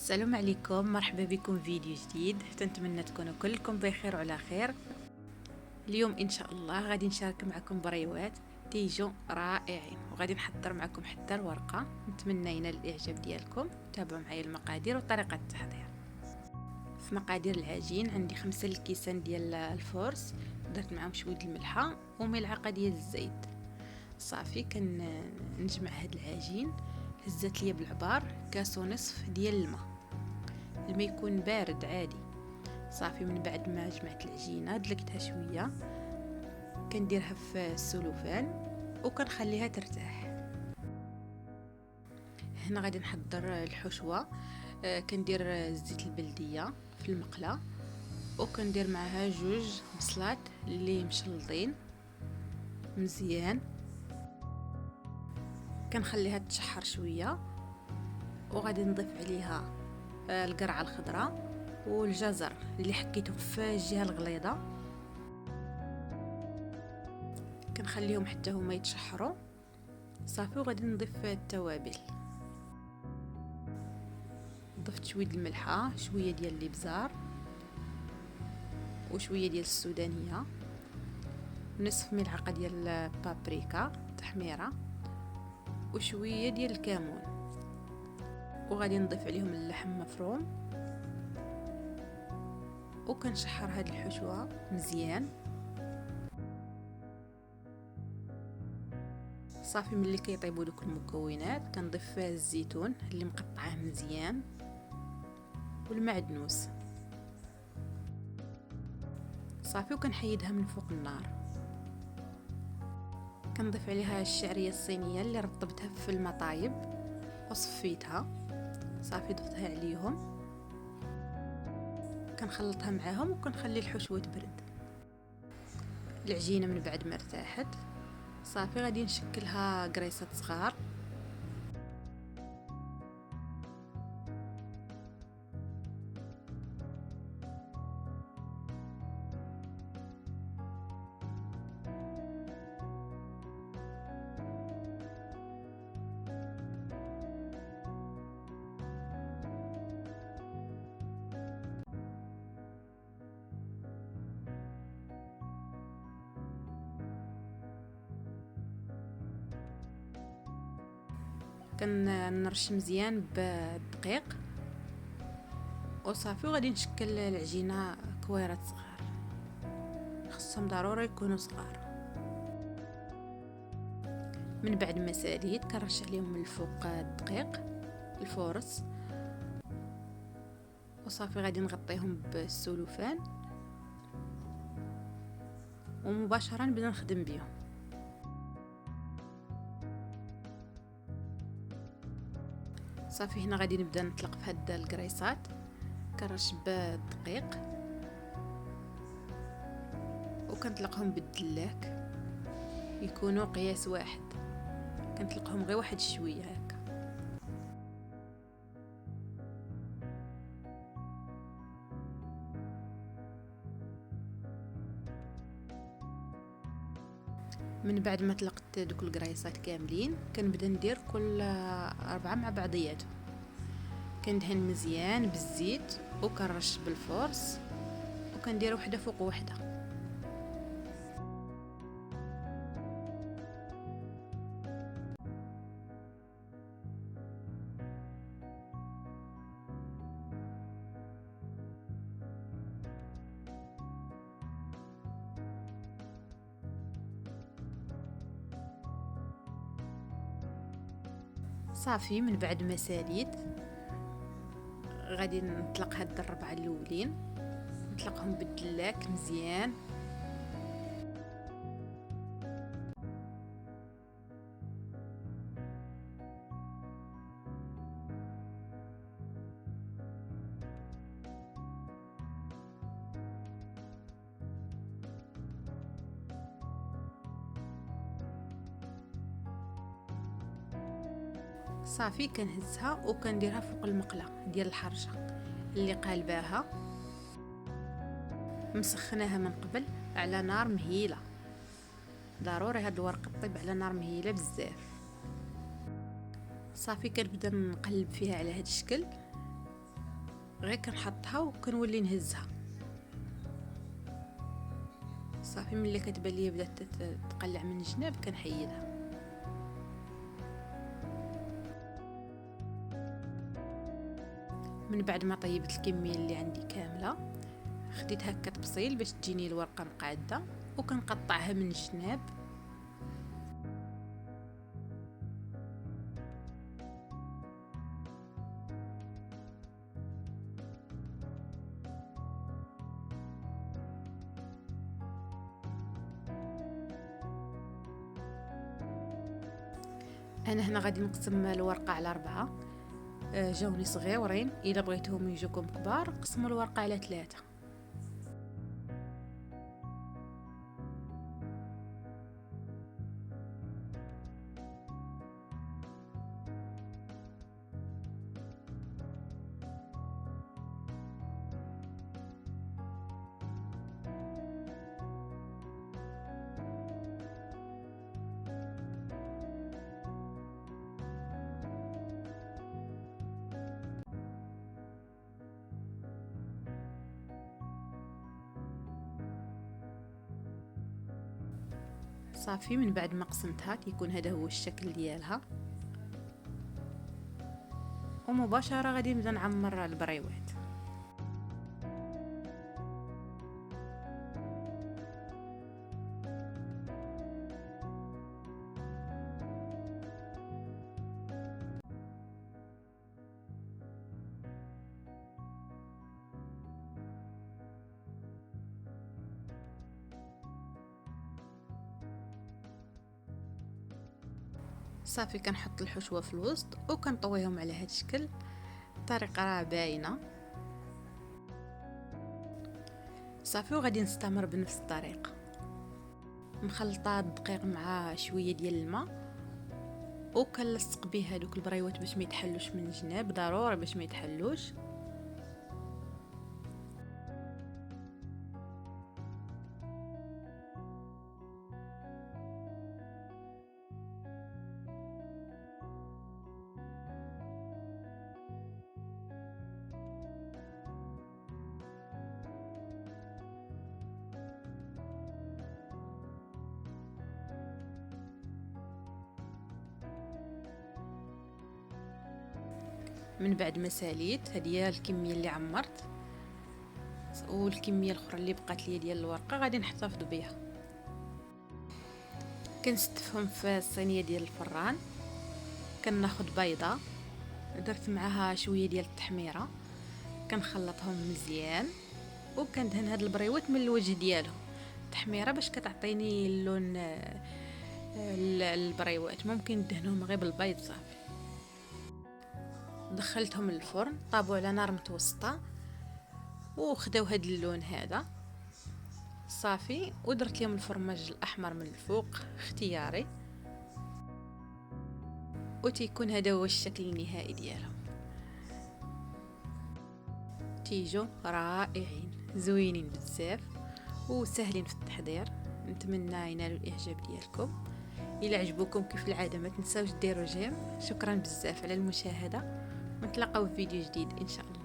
السلام عليكم، مرحبا بكم فيديو جديد. نتمنى تكونوا كلكم بخير وعلى خير. اليوم ان شاء الله غادي نشارك معكم بريوات تيجو رائعين، وغادي نحضر معكم حتى الورقه. نتمنى ينال الاعجاب ديالكم. تابعوا معايا المقادير وطريقه التحضير. في مقادير العجين عندي 5 الكيسان ديال الفورس، درت معاهم شويه الملحه وملعقه ديال الزيت. صافي كنجمع هاد العجين. هزت ليا بالعبار كاس ونصف ديال الماء يكون بارد عادي. صافي من بعد ما جمعت العجينه دلكتها شويه، كنديرها في السلوفان وكنخليها ترتاح. هنا غادي نحضر الحشوه. كندير زيت البلديه في المقله، وكندير معها 2 بصلات اللي مشلطين مزيان. كنخليها تشحر شويه، وغادي نضيف عليها القرعه الخضراء والجزر اللي حكيتهم في الجهه الغليظه. كنخليهم حتى هما يتشحروا. صافي وغادي نضيف التوابل. ضفت شويه الملحه، شويه ديال الابزار، وشويه ديال السودانيه، نصف ملعقه ديال البابريكا تحميره، وشويه ديال الكمون. وغادي نضيف عليهم اللحم مفروم، وكنشحر هاد الحشوه مزيان. صافي ملي كيطيبوا دوك المكونات كنضيف فيها الزيتون اللي مقطعاه مزيان والمعدنوس. صافي وكنحيدها من فوق النار. كنضيف عليها الشعريه الصينيه اللي رطبتها في المطايب وصفيتها. صافي ضفتها عليهم، كنخلطها معاهم وكنخلي الحشوه تبرد. العجينه من بعد ما ارتاحت، صافي غادي نشكلها قريصات صغار. كنرش مزيان بالدقيق وصافي. وغادي نشكل العجينه كويرات صغار، خصهم ضروري يكونوا صغار. من بعد ما ساليت كنرش عليهم من الفوق الدقيق الفورس، وصافي غادي نغطيهم بالسلوفان ومباشره نبدا نخدم بهم. صافي هنا غادي نبدا نطلق في هاد القريصات. كنرش بالدقيق وكنطلقهم بالدلاك، يكونوا قياس واحد. كنطلقهم غير واحد شويه هكا. من بعد ما طلقت دوك القريصات كاملين كنبدا ندير كل 4 مع بعضياتهم. كندهن مزيان بالزيت وكنرش بالفورس، وكندير وحده فوق وحده. صافي من بعد ما ساليت غادي نطلق هاد الربعه الاولين، نطلقهم بالدلاك مزيان. صافي كنهزها وكنديرها فوق المقله ديال الحرشه اللي قالباها مسخناها من قبل على نار مهيله. ضروري هاد الورقه طيب على نار مهيله بزاف. صافي كنبدا نقلب فيها على هاد الشكل غير كنحطها وكنولي نهزها. صافي ملي كتبان ليا بدات تقلع من الجناب كنحيدها. من بعد ما طيبت الكميه اللي عندي كامله، خديت هكا تبصيل باش تجيني الورقه مقاده وكنقطعها من الجناب. انا هنا غادي نقسم الورقه على 4. جاوني صغيورين، الا بغيتوهم يجوكم كبار قسموا الورقه على 3. صافي من بعد ما قسمتها كيكون هذا هو الشكل ديالها، ومباشره غادي نبدا نعمر البريوات. صافي كنحط الحشوه في الوسط وكنطويهم على هذا الشكل. الطريقه راه باينه. صافي وغادي نستمر بنفس الطريقه، مخلطه الدقيق مع شويه ديال الماء، وكنلصق به هذوك البريوات باش ما يتحلوش من الجناب، ضروري باش ما يتحلوش. من بعد ما ساليت، هذه هي الكميه اللي عمرت، والكميه الاخرى اللي بقات لي ديال الورقه غادي نحتفظ بها. كنستفهم في الصينيه ديال الفران. كناخذ بيضه، درت معها شويه ديال التحميره، كنخلطهم مزيان وكندهن هاد البريوات من الوجه ديالهم. التحميره باش كتعطيني اللون البريوات، ممكن ندهنهم غير بالبيض. صافي دخلتهم للفرن، طابوا على نار متوسطه وخداو هاد اللون هذا. صافي ودرت لهم الفرماج الاحمر من الفوق اختياري، وتيكون هذا هو الشكل النهائي ديالهم. تيجو رائعين زوينين بزاف وسهلين في التحضير. نتمنى ينالوا الاعجاب ديالكم. الى عجبوكم كيف العاده ما تنساوش ديروا جيم. شكرا بزاف على المشاهده، ونتلاقاو في فيديو جديد ان شاء الله.